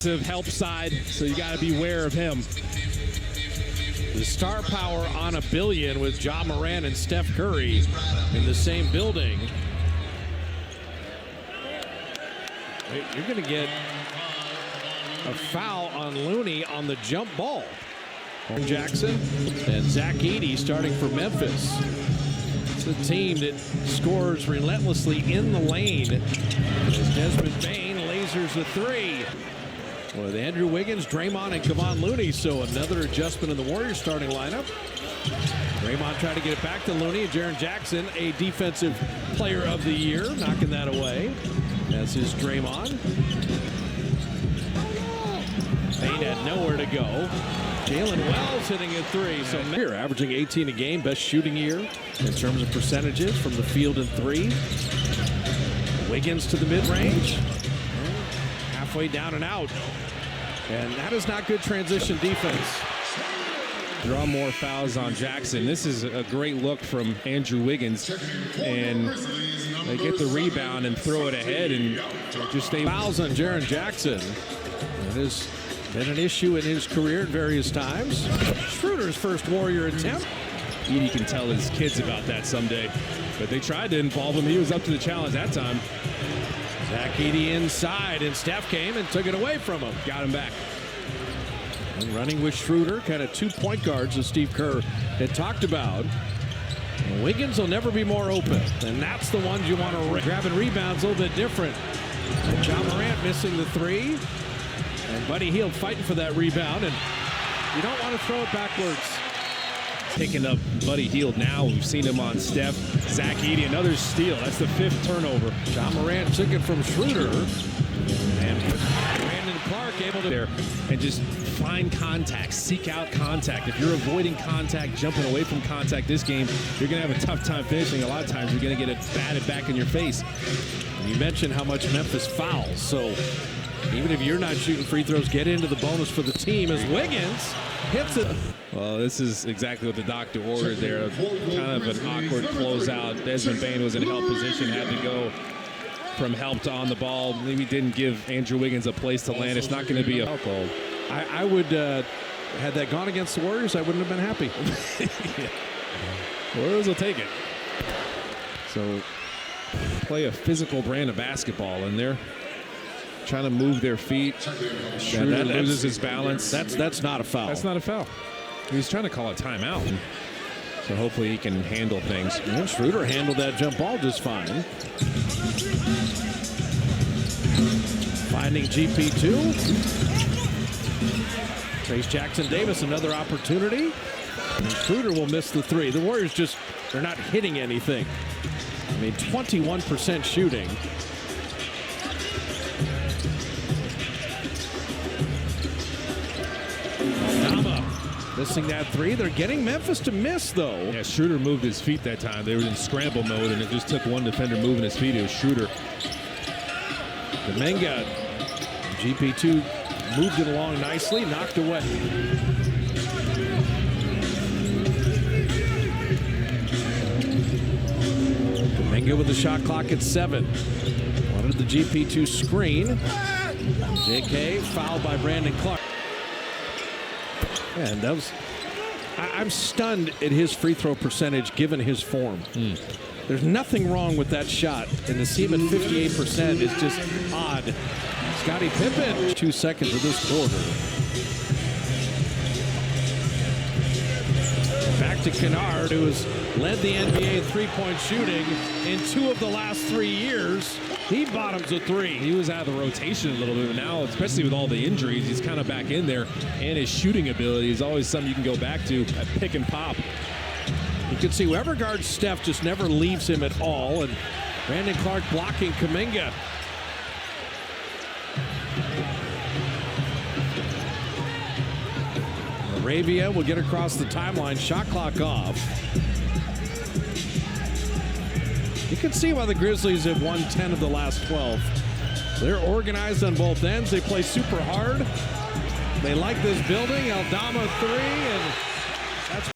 Help side, so you got to be aware of him. The star power on a billion with Ja Morant and Steph Curry in the same building. You're going to get a foul on Looney on the jump ball. Jackson and Zach Edey starting for Memphis. It's a team that scores relentlessly in the lane as Desmond Bane lasers a three. With Andrew Wiggins, Draymond, and Kevon Looney, so another adjustment in the Warriors starting lineup. Draymond trying to get it back to Looney, and Jaren Jackson, a defensive player of the year, knocking that away. That's his Draymond. Bane had nowhere to go. Jalen Wells hitting a three. So here, averaging 18 a game, best shooting year in terms of percentages from the field in three. Wiggins to the mid-range. Halfway down and out. And that is not good transition defense. Draw more fouls on Jackson. This is a great look from Andrew Wiggins. And they get the rebound and throw it ahead and just stay. Fouls on Jaren Jackson. It has been an issue in his career at various times. Schroeder's first Warrior attempt. Edey can tell his kids about that someday. But they tried to involve him. He was up to the challenge that time. Zach Edey inside, and Steph came and took it away from him. Got him back. And running with Schroeder, kind of 2 point guards as Steve Kerr had talked about. And Wiggins will never be more open, and that's the ones you want to grabbing rebounds a little bit different. And Ja Morant missing the three, and Buddy Hield fighting for that rebound, and you don't want to throw it backwards. Picking up Buddy Hield now. We've seen him on Steph. Zach Edey, another steal. That's the 5th turnover. Ja Morant took it from Schroeder. And Brandon Clark able to there and just find contact, seek out contact. If you're avoiding contact, jumping away from contact this game, you're going to have a tough time finishing. A lot of times you're going to get it batted back in your face. And you mentioned how much Memphis fouls. So even if you're not shooting free throws, get into the bonus for the team as Wiggins hits it. Well, this is exactly what the doctor ordered there. Kind of an awkward closeout. Desmond Bane was in help position, had to go from help to on the ball. Maybe didn't give Andrew Wiggins a place to land. It's not going to be a foul call. I would, had that gone against the Warriors, I wouldn't have been happy. Yeah. Warriors will take it. So play a physical brand of basketball, and they're trying to move their feet. Schroeder loses his balance. That's not a foul. That's not a foul. He was trying to call a timeout. So hopefully he can handle things. And Schroeder handled that jump ball just fine. Finding GP2. Trace Jackson Davis, another opportunity. And Schroeder will miss the three. The Warriors just, they're not hitting anything. I mean, 21% shooting. Missing that three. They're getting Memphis to miss, though. Yeah, Schroeder moved his feet that time. They were in scramble mode, and it just took one defender moving his feet. It was Schroeder. Kuminga. GP2 moved it along nicely, knocked away. Kuminga with the shot clock at 7. Wanted the GP2 screen. JK fouled by Brandon Clark. And that was, I'm stunned at his free throw percentage given his form. There's nothing wrong with that shot, and to see him at 58% is just odd. Scottie Pippen, 2 seconds of this quarter. Back to Kennard, who has led the NBA in three-point shooting in 2 of the last 3 years. He bottoms a three. He was out of the rotation a little bit, but now, especially with all the injuries, he's kind of back in there. And his shooting ability is always something you can go back to at pick and pop. You can see whoever guards Steph just never leaves him at all. And Brandon Clark blocking Kuminga. Arabia will get across the timeline. Shot clock off. You can see why the Grizzlies have won 10 of the last 12. They're organized on both ends. They play super hard. They like this building. Aldama 3, and